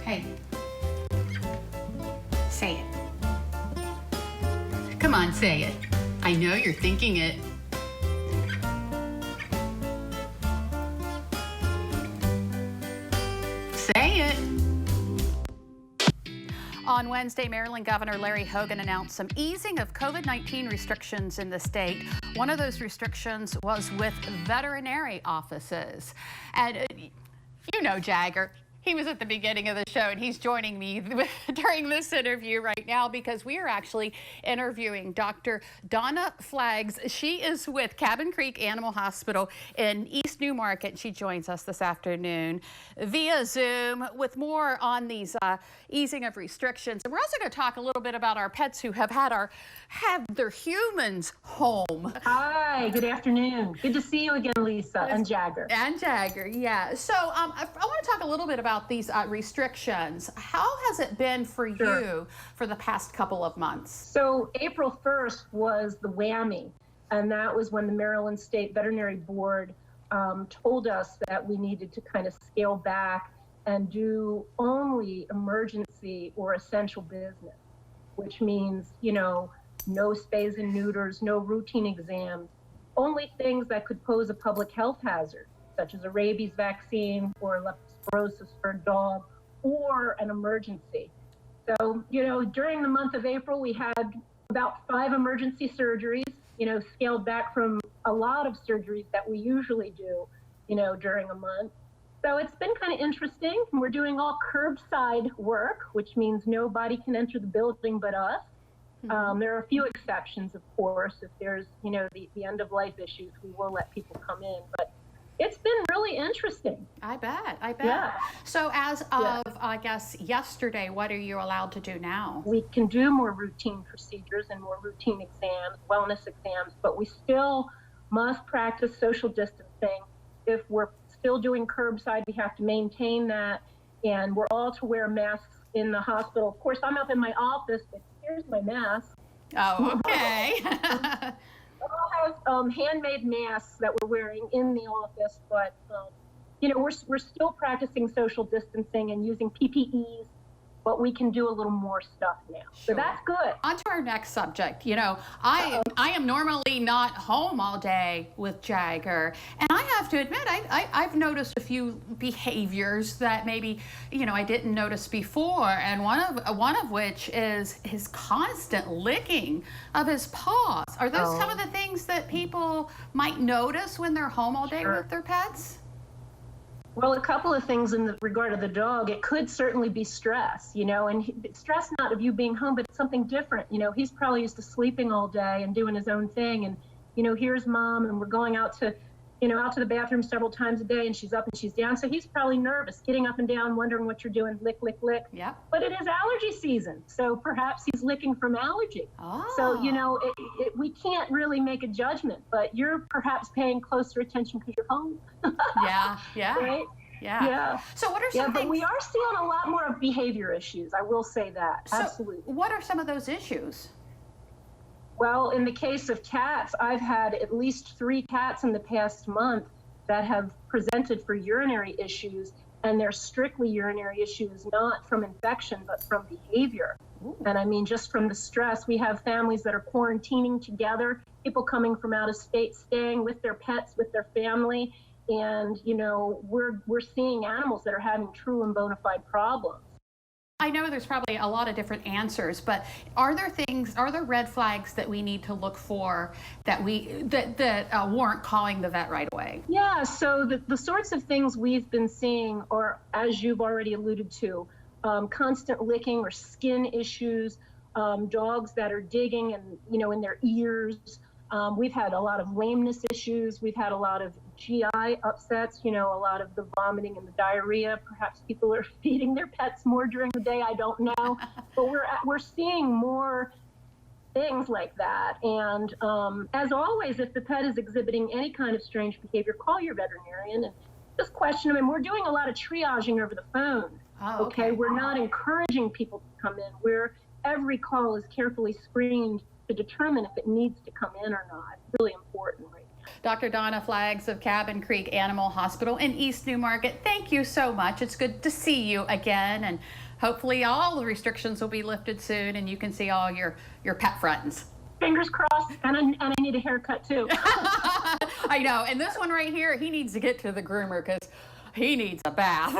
Hey, say it. Come on, say it. I know you're thinking it. Say it. On Wednesday, Maryland Governor Larry Hogan announced some easing of COVID-19 restrictions in the state. One of those restrictions was with veterinary offices. And you know Jagger. He was at the beginning of the show, and he's joining me during this interview right now because we are actually interviewing Dr. Donna Flaggs. She is with Cabin Creek Animal Hospital in East Newmarket. She joins us this afternoon via Zoom with more on these easing of restrictions. And we're also going to talk a little bit about our pets who have had their humans home. Hi, good afternoon. Good to see you again, Lisa, and Jagger. And Jagger, yeah. So I want to talk a little bit about these restrictions. How has it been for you for the past couple of months? So April 1st was the whammy, and that was when the Maryland State Veterinary Board told us that we needed to kind of scale back and do only emergency or essential business, which means, you know, no spays and neuters, no routine exams, only things that could pose a public health hazard, such as a rabies vaccine or leptospirosis for a dog, or an emergency. So, you know, during the month of April, we had about 5 emergency surgeries, you know, scaled back from a lot of surgeries that we usually do, you know, during a month. So it's been kind of interesting. We're doing all curbside work, which means nobody can enter the building but us. There are a few exceptions, of course. If there's, you know, the end of life issues, we will let people come in. But it's been really interesting. I bet. Yeah. So as of, I guess, yesterday, what are you allowed to do now? We can do more routine procedures and more routine exams, wellness exams, but we still must practice social distancing. If we're still doing curbside, we have to maintain that. And we're all to wear masks in the hospital. Of course, I'm up in my office, but here's my mask. Oh, okay. We all have handmade masks that we're wearing in the office, but you know, we're still practicing social distancing and using PPEs, but we can do a little more stuff now. Sure. So that's good. On to our next subject. You know, I am normally not home all day with Jagger, and I have to admit, I've noticed a few behaviors that maybe, you know, I didn't notice before, and one of which is his constant licking of his paws. Are those some of the things that people might notice when they're home all day with their pets? Well, a couple of things in the regard of the dog. It could certainly be stress, you know, and stress not of you being home, but it's something different. You know, he's probably used to sleeping all day and doing his own thing. And, you know, here's mom, and we're going out to the bathroom several times a day, and she's up and she's down. So he's probably nervous, getting up and down, wondering what you're doing, lick, lick, lick. Yeah. But it is allergy season. So perhaps he's licking from allergy. Oh. So, you know, we can't really make a judgment, but you're perhaps paying closer attention because you're home. Yeah. Right? Yeah. So what are some things? But we are seeing a lot more of behavior issues. I will say that. So absolutely. What are some of those issues? Well, in the case of cats, I've had at least 3 cats in the past month that have presented for urinary issues, and they're strictly urinary issues, not from infection, but from behavior. Ooh. And I mean, just from the stress. We have families that are quarantining together, people coming from out of state, staying with their pets, with their family. And, you know, we're seeing animals that are having true and bona fide problems. I know there's probably a lot of different answers, but are there red flags that we need to look for that warrant calling the vet right away? Yeah, so the sorts of things we've been seeing are, as you've already alluded to, constant licking or skin issues, dogs that are digging and, you know, in their ears. We've had a lot of lameness issues. We've had a lot of GI upsets, you know, a lot of the vomiting and the diarrhea. Perhaps people are feeding their pets more during the day. I don't know. But we're seeing more things like that. And as always, if the pet is exhibiting any kind of strange behavior, call your veterinarian and just question them. And we're doing a lot of triaging over the phone. Oh, okay. We're not encouraging people to come in. Every call is carefully screened to determine if it needs to come in or not. It's really important right now. Dr. Donna Flags of Cabin Creek Animal Hospital in East Newmarket, thank you so much. It's good to see you again, and hopefully all the restrictions will be lifted soon and you can see all your pet friends. Fingers crossed, and I need a haircut too. I know, and this one right here, he needs to get to the groomer because he needs a bath.